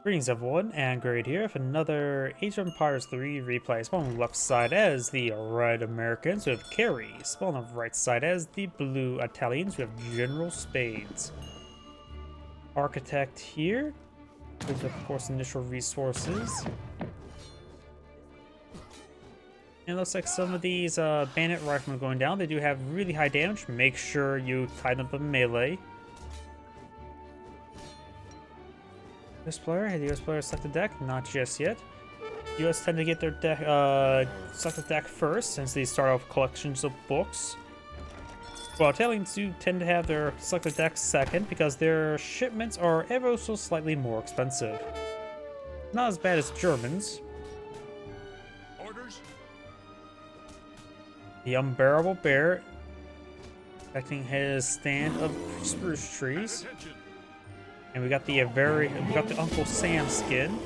Greetings everyone, and Great here with another Age of Empires 3 replay. Spawn on the left side as the red Americans, we have Carey. Spawn on the right side as the blue Italians, we have GeneralSpades. Architect here, with of course initial resources. And it looks like some of these bandit riflemen going down, they do have really high damage. Make sure you tie them up in melee. US player, had the US player select the deck? Not just yet. US tend to get their deck, select the deck first, since they start off collections of books. While Italians do tend to have their select the deck second, because their shipments are ever so slightly more expensive. Not as bad as Germans. Orders? The Unbearable Bear, protecting his stand of spruce trees. Attention. And we got the Uncle Sam skin.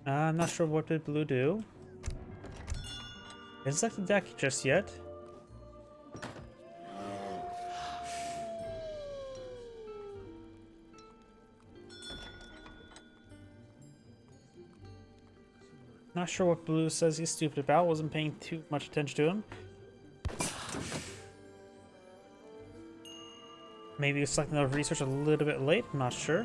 I'm not sure what did blue do. Isn't that the deck just yet? Not sure what blue says he's stupid about. Wasn't paying too much attention to him. Maybe he's selecting the research a little bit late. I'm not sure.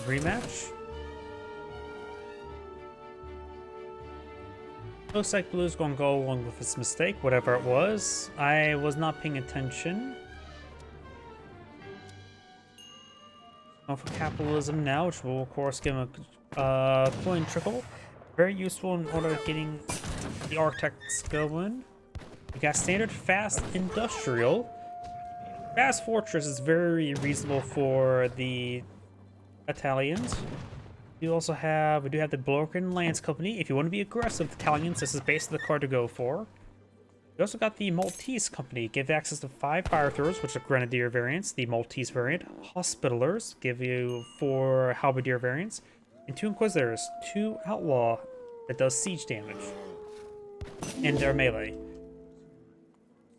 Rematch. Looks like blue's gonna go along with its mistake, whatever it was. I was not paying attention. For capitalism now, which will of course give him a coin trickle. Very useful in order of getting the architects going. You got standard fast industrial. Fast fortress is very reasonable for the Italians. We do have the Broken Lance Company. If you want to be aggressive, Italians, this is basically the card to go for. We also got the Maltese Company, give access to 5 fire throwers, which are Grenadier variants. The Maltese variant, Hospitalers, give you 4 Halberdier variants, and 2 Inquisitors, 2 Outlaw that does siege damage, and they're melee.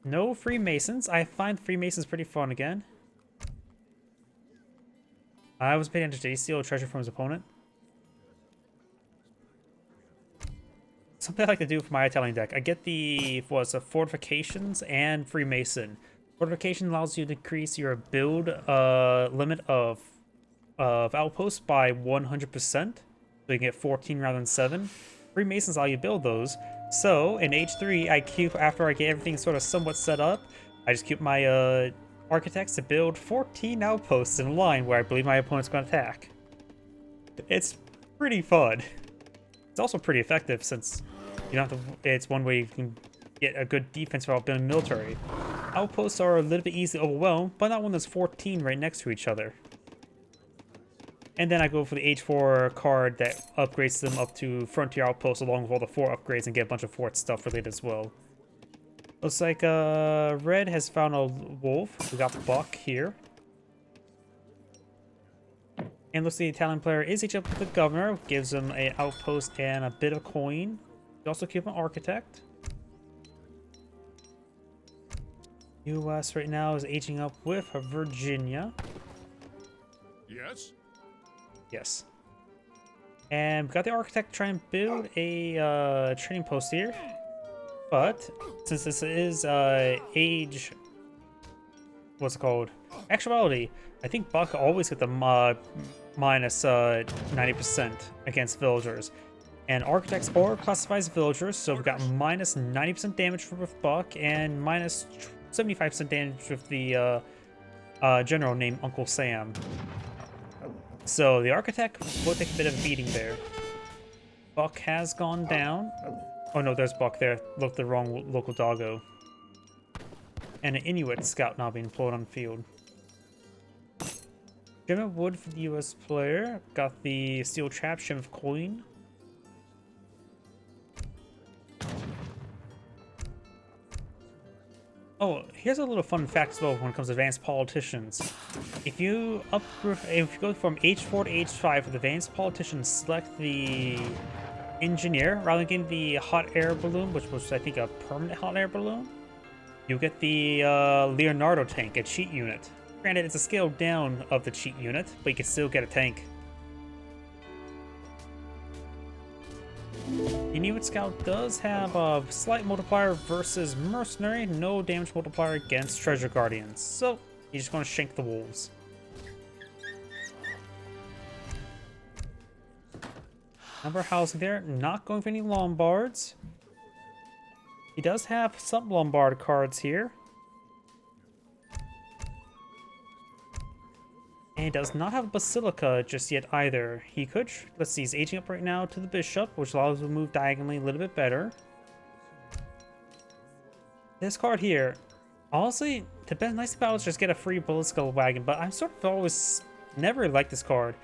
No Freemasons. I find Freemasons pretty fun again. I was paying attention. Did he steal a treasure from his opponent? Something I like to do for my Italian deck. I get the fortifications and Freemason. Fortification allows you to increase your build limit of outposts by 100%, so you can get 14 rather than 7. Freemasons allow you to build those. So in H3, after I get everything sort of somewhat set up, I just keep my architects to build 14 outposts in a line where I believe my opponent's going to attack. It's pretty fun. It's also pretty effective since you don't have to. It's one way you can get a good defense without building military. Outposts are a little bit easy to overwhelm, but not when there's 14 right next to each other. And then I go for the H4 card that upgrades them up to Frontier Outposts along with all the 4 upgrades and get a bunch of fort stuff related as well. Looks like red has found a wolf. We got Buck here. And looks like the Italian player is each up with the governor, gives him an outpost and a bit of coin. We also keep an architect. US right now is aging up with Virginia. Yes. Yes. And we got the architect trying to build a trading post here. But since this is age, what's it called? Actuality, I think Buck always get the minus 90% against villagers. And architects are classified as villagers, so we've got minus 90% damage with Buck and minus 75% damage with the general named Uncle Sam. So the architect will take a bit of a beating there. Buck has gone down. Oh no, there's Buck there. Look, the wrong local doggo. And an Inuit scout now being deployed on the field. Gemma Wood for the US player. Got the steel trap, shim of coin. Oh, here's a little fun fact as well when it comes to advanced politicians. If you go from H4 to H5 with advanced politicians, select the engineer rather than getting the hot air balloon, which was I think a permanent hot air balloon. You get the Leonardo tank, a cheat unit. Granted, it's a scale down of the cheat unit, but you can still get a tank. The Inuit Scout does have a slight multiplier versus Mercenary, no damage multiplier against Treasure Guardians, so he's just going to shank the wolves. Number housing there, not going for any Lombards. He does have some Lombard cards here. And he does not have a Basilica just yet either. He could, let's see, he's aging up right now to the Bishop, which allows him to move diagonally a little bit better. This card here, honestly, the best nice about it is just get a free Basilica wagon, but I'm sort of always never liked this card.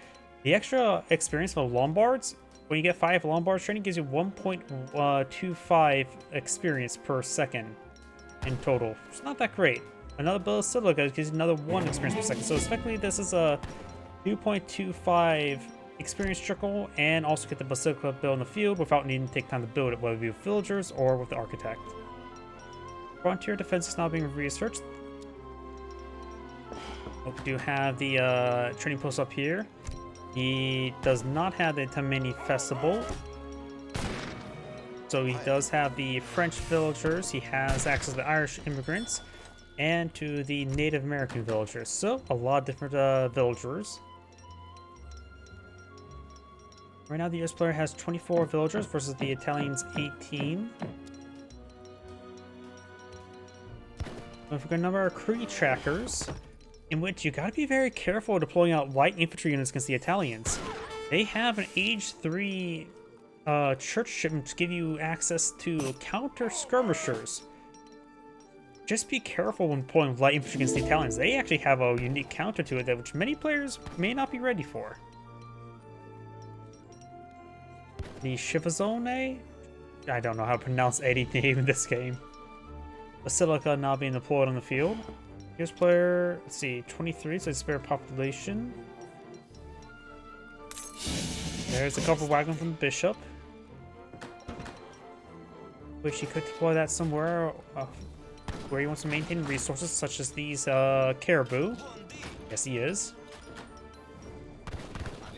The extra experience of Lombards, when you get 5 Lombards training, gives you 1.25 experience per second in total. It's not that great. Another Basilica gives you another 1 experience per second. So effectively, this is a 2.25 experience trickle, and also get the Basilica build in the field without needing to take time to build it, whether it be with villagers or with the Architect. Frontier defense is now being researched. We do have the training post up here. He does not have the Tammany Festival. So he does have the French villagers. He has access to the Irish immigrants and to the Native American villagers. So a lot of different villagers. Right now the US player has 24 villagers versus the Italians 18. If we go number our Cree trackers, in which you gotta be very careful deploying out light infantry units against the Italians. They have an age 3 church shipment to give you access to counter skirmishers. Just be careful when deploying light infantry against the Italians. They actually have a unique counter to it that which many players may not be ready for. The Shivazone? I don't know how to pronounce any name in this game. Basilica now being deployed on the field. Here's player, let's see, 23, so it's spare population. There's a cover wagon from the Bishop. Wish he could deploy that somewhere where he wants to maintain resources such as these caribou. Yes, he is.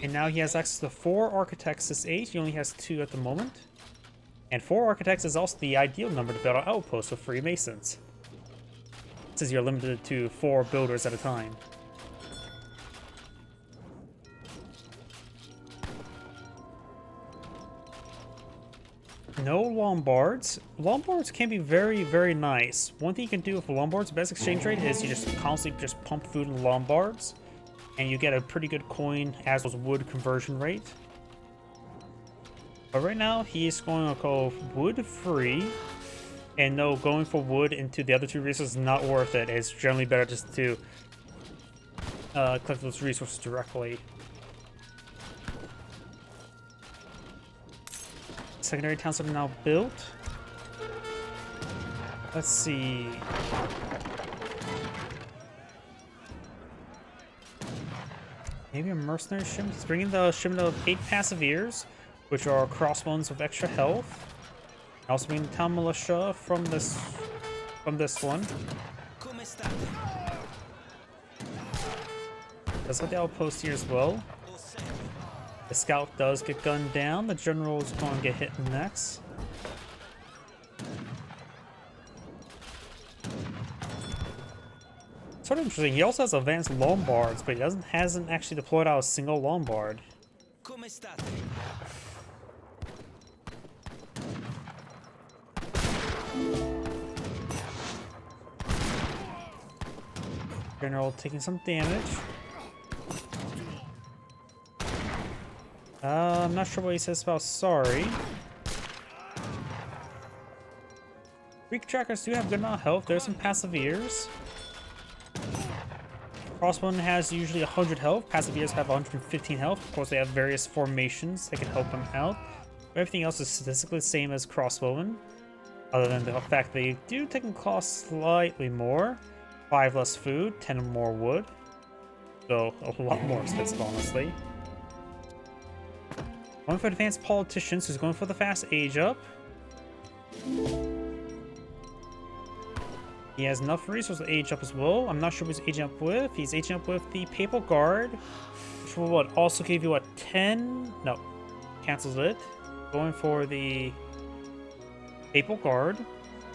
And now he has access to 4 architects this age. He only has 2 at the moment. And 4 architects is also the ideal number to build an outpost with Freemasons, since you're limited to 4 builders at a time. No Lombards. Lombards can be very, very nice. One thing you can do with Lombards, best exchange rate is you just constantly just pump food in Lombards, and you get a pretty good coin as well as wood conversion rate. But right now, he's going to go wood free. And no, going for wood into the other 2 resources is not worth it. It's generally better just to collect those resources directly. Secondary towns are now built. Let's see. Maybe a mercenary shipment. He's bringing the shipment of 8 passive ears, which are crossbones with extra health. Also bringing the town militia from this one. Let's get the outpost here as well. The scout does get gunned down. The general is going to get hit next. Sort of interesting. He also has advanced Lombards, but he hasn't actually deployed out a single Lombard. General taking some damage. I'm not sure what he says about sorry. Greek trackers do have good amount of health. There's some passive ears. Crossbone has usually 100 health. Passive ears have 115 health. Of course, they have various formations that can help them out. But everything else is statistically the same as crossbowmen. Other than the fact they do take and cost slightly more. 5 less food, 10 more wood. So a lot more expensive, honestly. Going for advanced politicians, who's going for the fast age up. He has enough resources to age up as well. I'm not sure what he's aging up with. He's aging up with the Papal Guard, which will what, also give you a 10? No, cancels it. Going for the Papal Guard,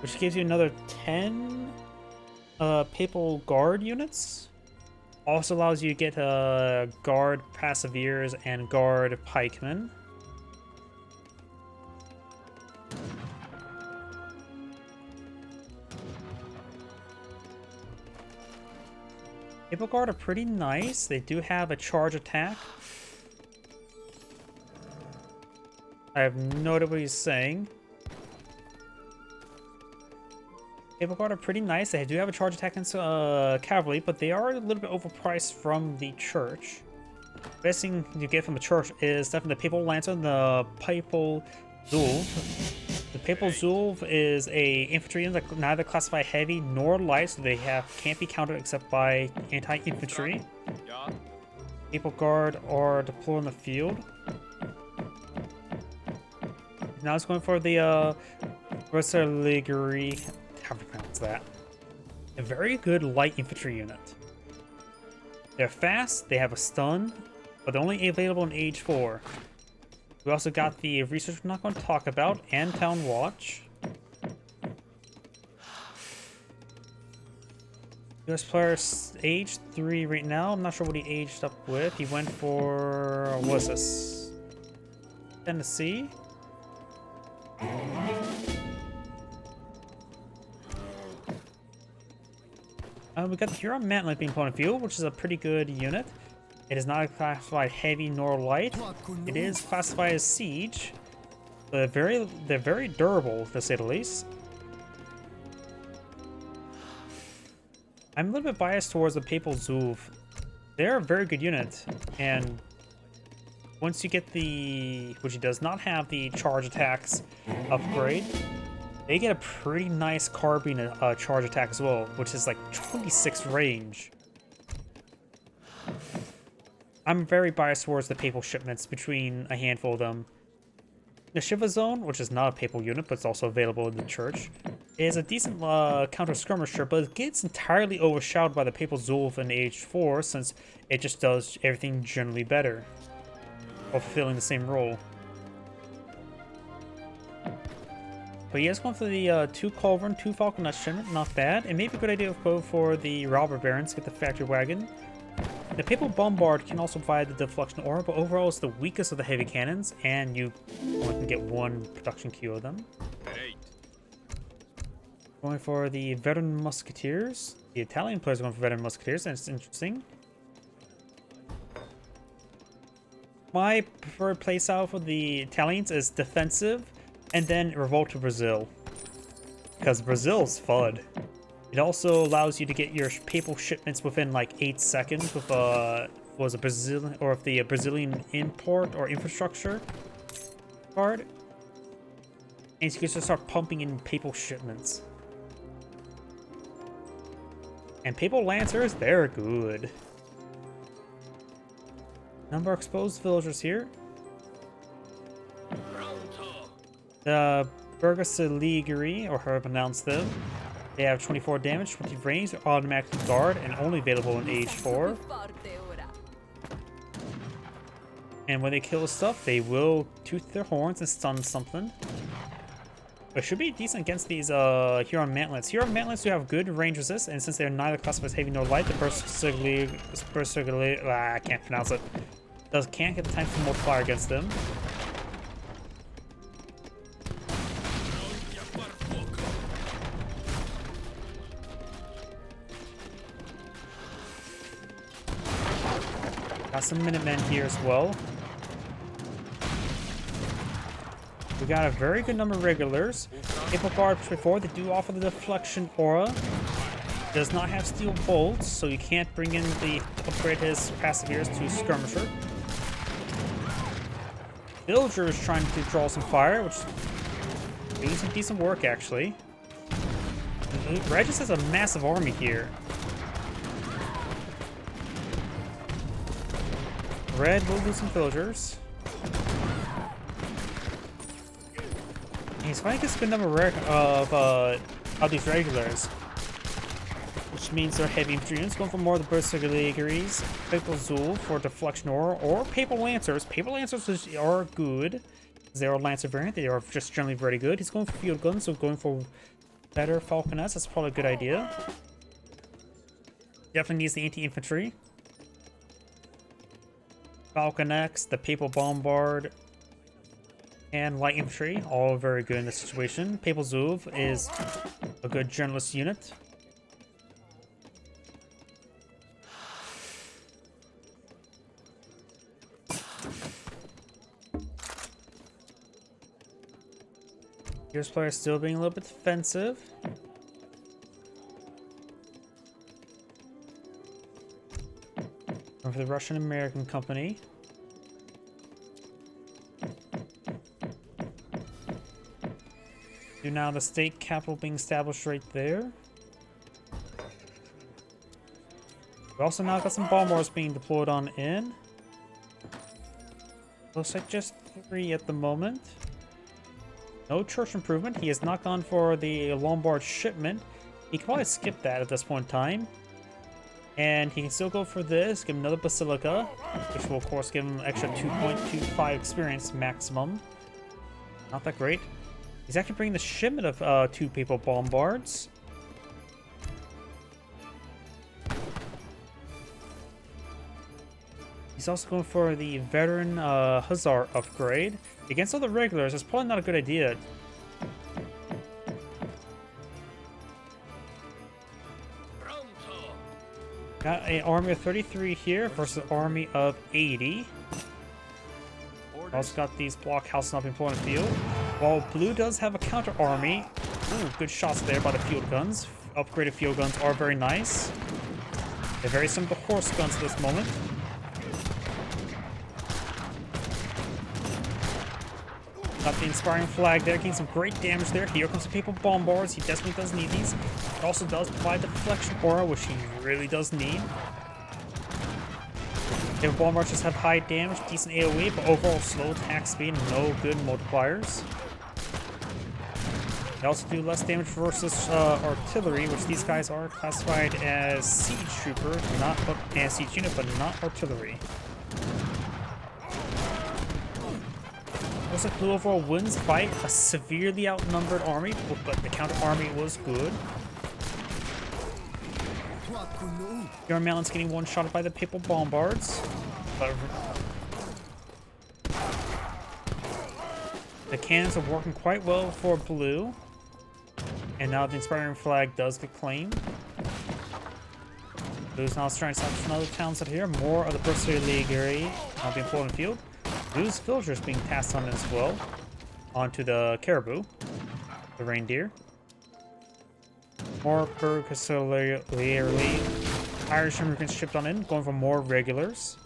which gives you another 10 Papal Guard units. Also allows you to get Guard Passaviers and Guard Pikemen. Papal Guard are pretty nice. They do have a charge attack. I have no idea what he's saying. Papal Guard are pretty nice. They do have a charge attack against cavalry, but they are a little bit overpriced from the church. The best thing you get from the church is definitely the Papal Lancer and the Papal Zulf. The Papal Zulf is a infantry unit that neither classify heavy nor light, so they can't be countered except by anti-infantry. Papal Guard are deployed in the field. Now it's going for the Berserligeri. How to pronounce that? A very good light infantry unit. They're fast, they have a stun, but they're only available in Age 4. We also got the research we're not going to talk about, and Town Watch. US player age 3 right now. I'm not sure what he aged up with. He went for, what was this? Tennessee. We got the Huron Mantlet being put on field, which is a pretty good unit. It is not classified heavy nor light. It is classified as siege. They're very durable, to say the least. I'm a little bit biased towards the Papal Zulf. They're a very good unit, and once you get the, which he does not have the charge attacks upgrade, they get a pretty nice carbine charge attack as well, which is like 26 range. I'm very biased towards the Papal shipments between a handful of them. The Shiva Zone, which is not a Papal unit, but it's also available in the church, is a decent counter-skirmisher, but it gets entirely overshadowed by the Papal Zulf in Age 4, since it just does everything generally better, while fulfilling the same role. But yes, going for the 2 Culverin, 2 Falcon Nutshell, not bad. It may be a good idea to go for the Robber Barons, get the Factory Wagon. The Papal Bombard can also provide the Deflection Aura, but overall it's the weakest of the heavy cannons, and you only can get 1 production queue of them. Going for the Veteran Musketeers. The Italian players are going for Veteran Musketeers, and it's interesting. My preferred playstyle for the Italians is defensive, and then revolt to Brazil, because Brazil's fun. It also allows you to get your papal shipments within like 8 seconds with was a Brazilian, or if the Brazilian import or infrastructure card, and you can just start pumping in papal shipments. And Papal Lancers, they're good. Number of exposed villagers here. The Bergerseligeri, or however you pronounce them, they have 24 damage, 20 range, automatic guard, and only available in Age 4. And when they kill stuff, they will tooth their horns and stun something. But should be decent against these Huron Mantlets. Huron Mantlets do have good range resist, and since they're neither classified as heavy nor light, the Berserligeri, I can't pronounce it, can't get the time to multiplier against them. Got some Minutemen here as well. We got a very good number of regulars. Papal Guard before, they do offer the Deflection Aura. Does not have Steel Bolts, so you can't bring in the upgrade his Passaviers to Skirmisher. Villager is trying to draw some fire, which Doing some decent work, actually. Red just has a massive army here. Red will lose some villagers. He's fighting a good number of these regulars, which means they're heavy infantry units going for more of the Berserkers, Papal Zul for deflection or Papal Lancers. Papal Lancers are good. They are Lancer variant. They are just generally very good. He's going for field guns, so going for better falconets. That's probably a good idea. Definitely needs the anti-infantry. Falconettes, the Papal Bombard, and light infantry, all very good in this situation. Papal Zuv is a good generalist unit. Here's players still being a little bit defensive. Going for the Russian-American company. Do now the state capital being established right there. We also now got some bombers being deployed on in. Looks like just 3 at the moment. No church improvement. He has not gone for the Lombard shipment. He can probably skip that at this point in time. And he can still go for this, give him another Basilica, which will of course give him an extra 2.25 experience maximum. Not that great. He's actually bringing the shipment of 2 Papal Bombards. He's also going for the Veteran Hussar upgrade. Against all the regulars, it's probably not a good idea. Got an army of 33 here versus an army of 80. Also got these blockhouses up in the field. While blue does have a counter army. Ooh, good shots there by the field guns. Upgraded field guns are very nice. They're very similar to horse guns at this moment. Got the inspiring flag there, getting some great damage there. Here comes the Papal Bombards. He definitely does need these. It also does provide the deflection aura, which he really does need. Papal Bombards just have high damage, decent AoE, but overall slow attack speed and no good multipliers. They also do less damage versus artillery, which these guys are classified as siege trooper, not as siege unit, but not artillery. Looks like blue overall wins fight a severely outnumbered army, but the counter army was good. Your Melon's getting one-shotted by the Papal Bombards. But the cannons are working quite well for blue. And now the inspiring flag does get claimed. Blue's now trying to stop some other towns out here. More of the Berserker League area now being pulled in the field. Blue's villagers being passed on as well onto the caribou, the reindeer. More Berserker Irish immigrants shipped on in, going for more regulars.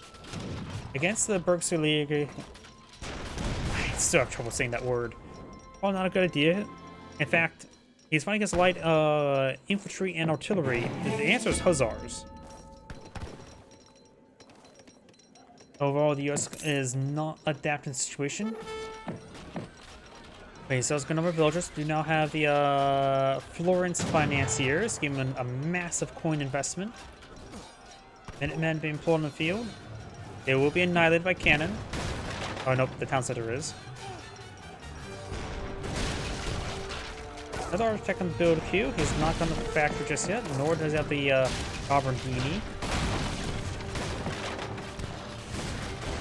Against the Berserker League, I still have trouble saying that word. Oh, not a good idea. In fact, he's fighting against light infantry and artillery. The answer is Hussars. Overall, the US is not adapting to the situation. Okay, so it's a good number of villagers. We now have the Florence financiers, giving them a massive coin investment. Minutemen being pulled in the field. They will be annihilated by cannon. Oh, nope, the town center is. Another architect on the build queue. He's not done the factory just yet, nor does he have the Gobernini.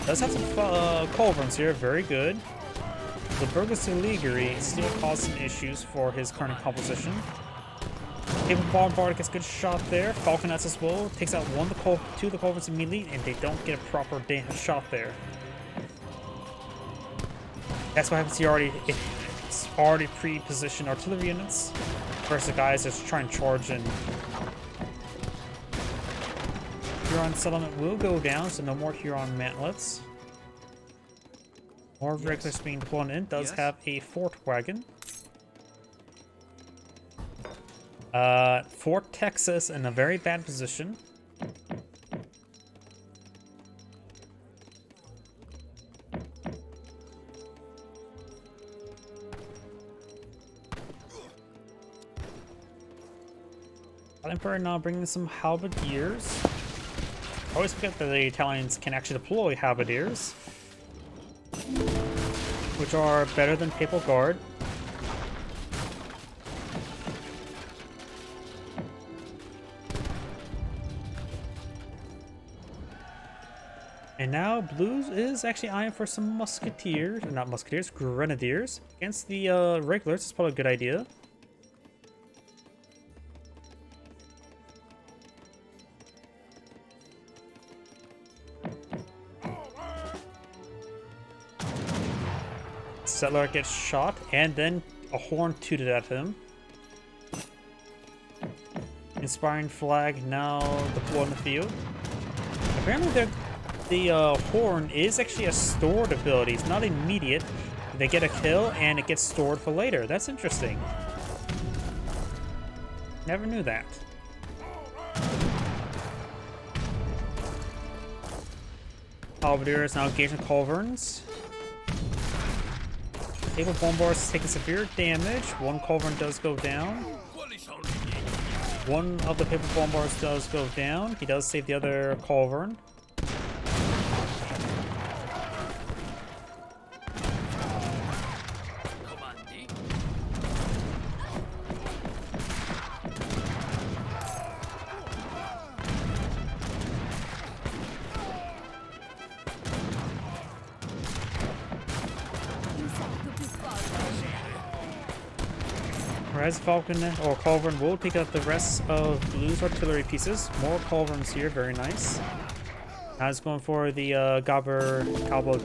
Does have some culverins here, very good. The Berserker League still causes some issues for his current composition. Papal Bombard gets a good shot there. Falconets as well. Takes out two of the culverins immediately, and they don't get a proper shot there. That's what happens here. It's already pre-positioned artillery units versus the guys that's trying to charge in. Huron settlement will go down, so no more Huron mantlets. More regulars being deployed in. Does have a fort wagon. Fort Texas in a very bad position. Emperor now bringing some halberdiers. I always forget that the Italians can actually deploy halberdiers, which are better than Papal Guard. And now Blues is actually eyeing for some musketeers, or not musketeers, grenadiers. Against the regulars, it's probably a good idea. Settler gets shot, and then a horn tooted at him. Inspiring flag now deployed in the field. Apparently the horn is actually a stored ability. It's not immediate. They get a kill, and it gets stored for later. That's interesting. Never knew that. Halberdier is now engaging culverins. Papal Bombards taking severe damage. One culverin does go down. One of the Papal Bombards does go down. He does save the other culverin. Res Falcon or Culverin will pick up the rest of Blue's artillery pieces. More Culverins here, very nice. Now it's going for the Gobber Calbo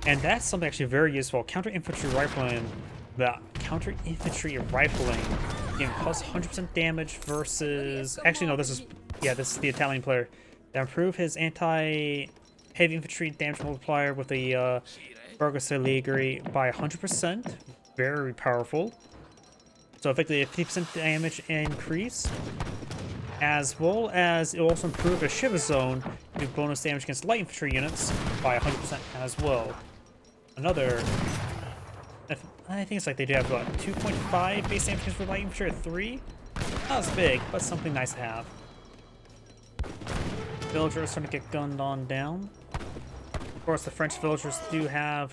and that's something actually very useful. Counter infantry rifling. The counter infantry rifling giving plus 100% damage versus. Actually, no, this is the Italian player. That improved his anti-heavy infantry damage multiplier with the Bergosaligri by 100%. Very powerful. So effectively a 50% damage increase, as well as it will also improve the Shiva zone to bonus damage against light infantry units by 100% as well. Another, I think it's like they do have what, 2.5 base damage for light infantry, or 3? Not as big, but something nice to have. Villagers starting to get gunned on down. Of course, the French villagers do have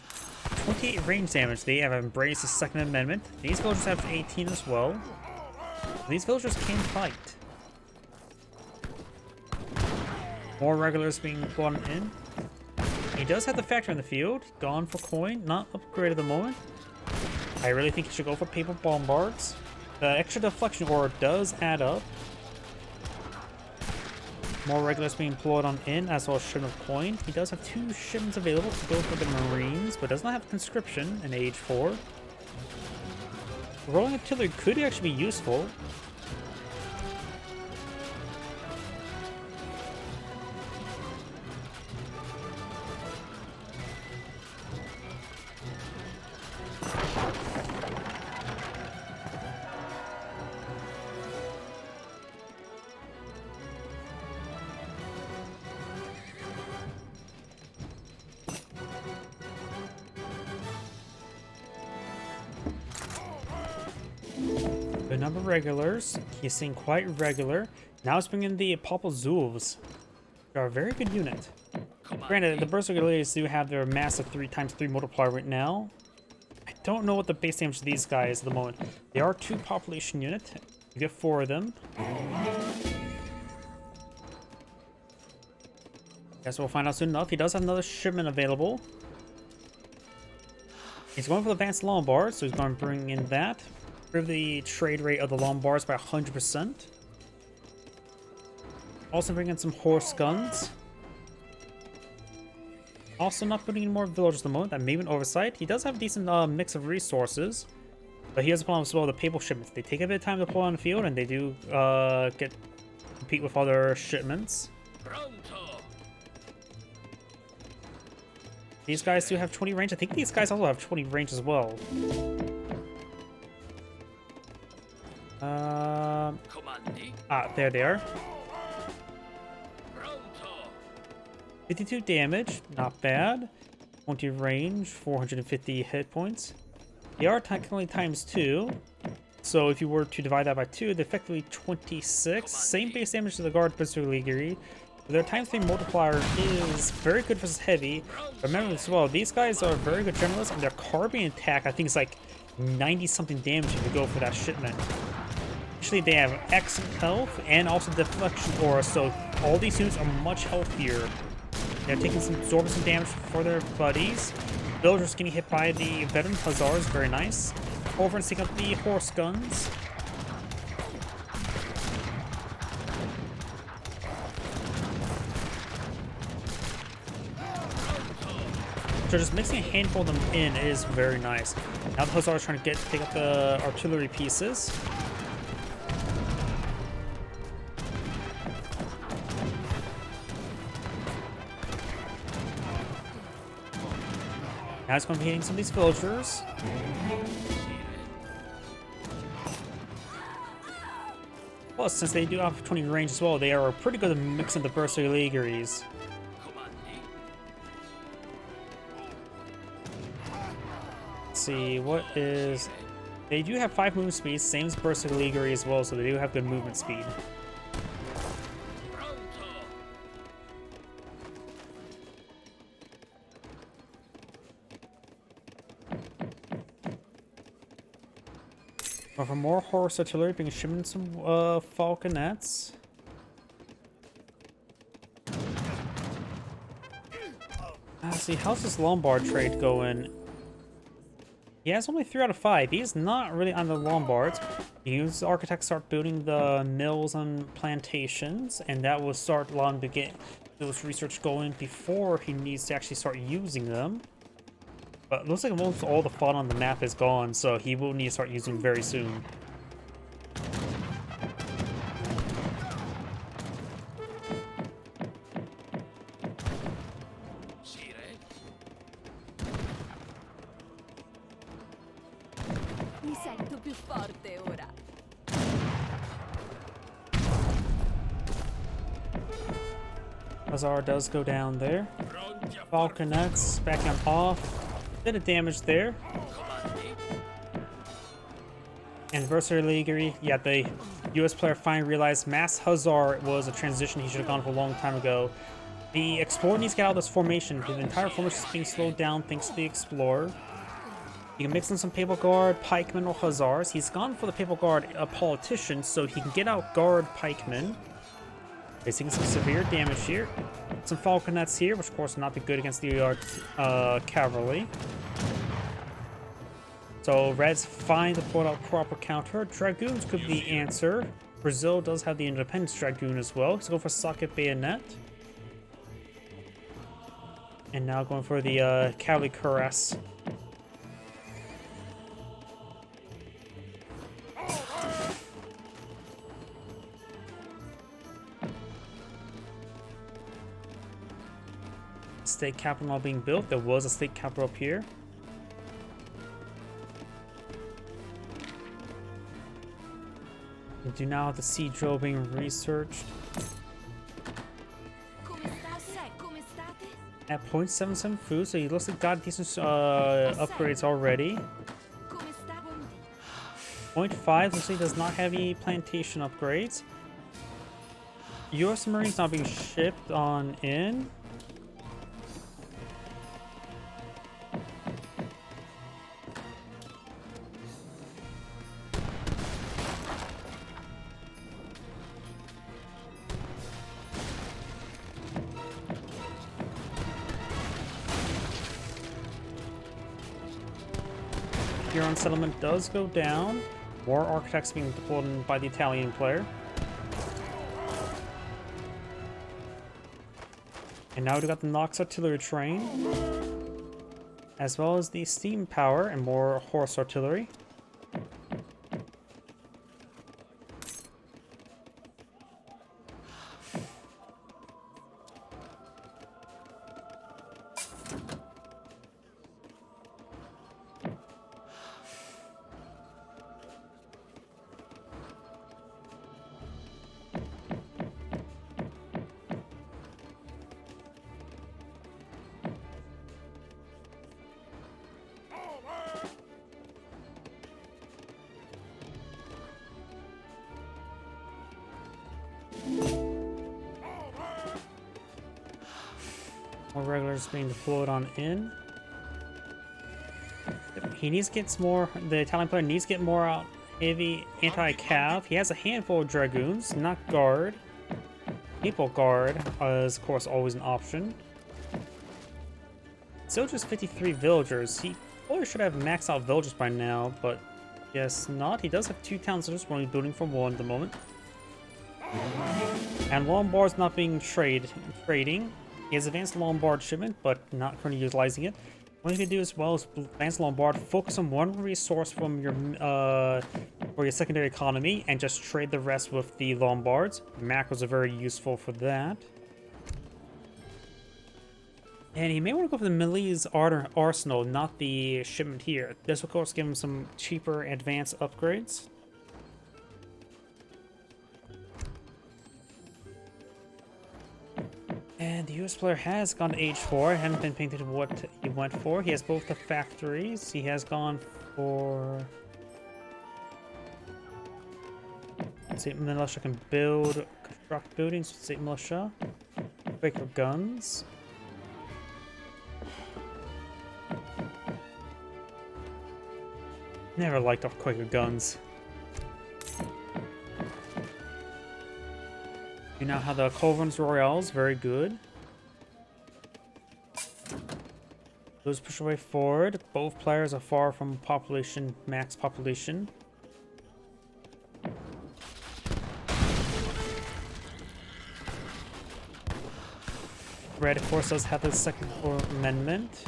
28 range damage. They have embraced the Second Amendment. These villagers have 18 as well. These villagers can fight. More regulars being brought in. He does have the factor in the field. Gone for coin. Not upgraded at the moment. I really think he should go for Papal Bombards. The extra deflection aura does add up. More regulars being employed on in, as well as shipment of coin. He does have 2 shipments available to go for the Marines, but does not have conscription in age 4. Rolling artillery could actually be useful. The number of regulars, he's seeing quite regular. Now it's bringing the Popol Zulvs. They're a very good unit. Granted, the Berserker Ladies do have their massive 3x3 multiplier right now. I don't know what the base damage of these guys at the moment. They are 2 population unit. You get 4 of them. Guess we'll find out soon enough. He does have another shipment available. He's going for the advanced Lombards, so he's going to bring in that. Improve the trade rate of the Lombards by 100%. Also bring in some horse guns. Also not putting in more villagers at the moment. That may be an oversight. He does have a decent mix of resources. But he has a problem as well with the Papal shipments. They take a bit of time to deploy on the field, and they do compete with other shipments. These guys do have 20 range. I think these guys also have 20 range as well. There they are. 52 damage, not bad. 20 range, 450 hit points. They are technically times 2. So if you were to divide that by 2, they're effectively 26. Same base damage to the guard Berserkly. Their times 3 multiplier is very good versus heavy. Remember as well, these guys are very good generalists, and their carbine attack I think is like 90 something damage if you go for that shipment. Actually, they have excellent health and also deflection aura, so all these units are much healthier. They're absorbing some damage for their buddies. Villagers getting hit by the veteran hussars, very nice. Over and stick up the horse guns. So just mixing a handful of them in is very nice. Now the hussars are trying to take up the artillery pieces. Now it's going to be hitting some of these villagers. Plus, since they do have 20 range as well, they are pretty good at mixing the Berserklegeries. Let's see, what is... They do have 5 movement speed, same as Berserklegery as well, so they do have good movement speed. For more horse artillery, being shipped in some falconets. Let's see, how's this Lombard trade going? He has only 3 out of 5. He's not really on the Lombards. The architects start building the mills and plantations, and that will start allowing him to get those research going before he needs to actually start using them. But it looks like almost all the fun on the map is gone, so he will need to start using them very soon. Mi sento più forte ora. Hussar does go down there. Falconets backing him off. Bit of damage there. And Berserklegery, yeah, the US player finally realized Mass Hussar was a transition he should have gone for a long time ago. The Explorer needs to get out of this formation. The entire formation is being slowed down thanks to the Explorer. You can mix in some Papal Guard, Pikemen, or Hussars. He's gone for the Papal Guard Politician, so he can get out Guard Pikemen. Facing some severe damage here. Some Falconets here, which of course will not be good against the Cavalry. So Red's fine to pull out proper counter. Dragoons could be the answer. Brazil does have the Independence Dragoon as well. Let's go for Socket Bayonet. And now going for the Cavalry Cuirass. State capital now being built. There was a state capital up here. We do now have the sea drill being researched. At 0.77 food, so he looks like got decent upgrades already. 0.5 looks like does not have any plantation upgrades. US Marines not being shipped on in. Huron settlement does go down. More architects being deployed by the Italian player. And now we've got the Nox artillery train, as well as the steam power and more horse artillery. More regulars being deployed on in. He needs to get more. The Italian player needs to get more out heavy anti-cav. He has a handful of dragoons, not guard. People guard is of course always an option. Still just 53 villagers. He probably should have maxed out villagers by now, but guess not. He does have 2 town centers, only building from 1 at the moment. And Lombard's not being trading. He has advanced Lombard shipment, but not currently utilizing it. What you can do as well is advance Lombard, focus on one resource from your for your secondary economy, and just trade the rest with the Lombards. Macros are very useful for that. And he may want to go for the Millie's arsenal, not the shipment here. This will of course give him some cheaper advanced upgrades. And the US player has gone to age 4. I haven't been paying attention to what he went for. He has both the factories. He has gone for... State militia can construct buildings with state militia. Quaker guns. Never liked our Quaker guns. You now have the Culverins Royales, very good. Those push their way forward. Both players are far from population, max population. Red, of course, does have the second amendment.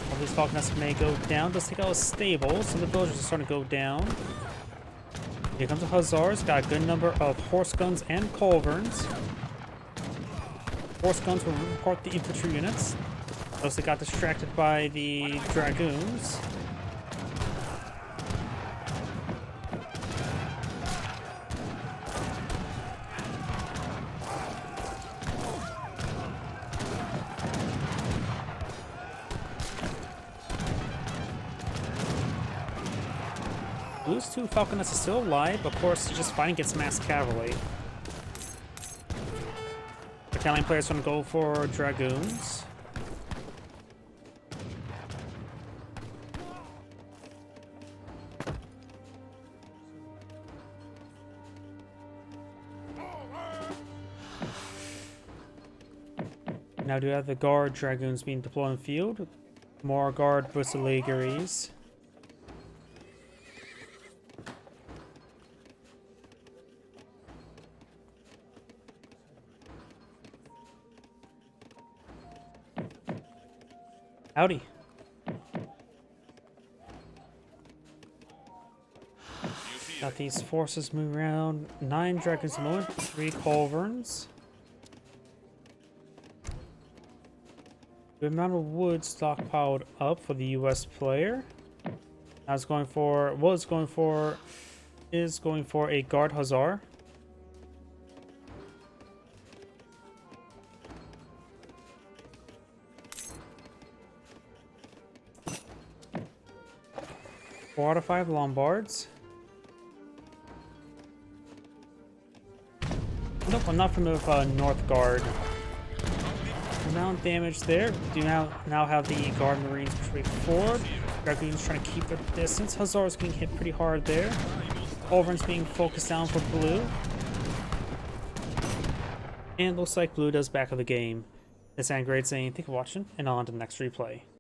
All these falconets may go down. Let's take out a stable. Some of the villagers are starting to go down. Here comes the Hussars. Got a good number of horse guns and culverins. Horse guns will report the infantry units. Those that got distracted by the dragoons. Blue's 2 falconets are still alive, of course, he's just fighting against mass cavalry. Italian players want to go for dragoons. Now do you have the guard dragoons being deployed in the field? More guard Buciligaries. Howdy. Got these forces moving around. 9 dragons at the moment, 3 culverins. Good amount of wood stockpiled up for the US player. Is going for a guard hussar. Four out of 5 Lombards. Nope, I'm not familiar with North Guard. Amount damage there. Do now have the Guard Marines push forward. Dragoons trying to keep their distance. Hussars getting hit pretty hard there. Culverins being focused down for Blue. And looks like Blue does back of the game. This is Great saying thank you for watching, and on to the next replay.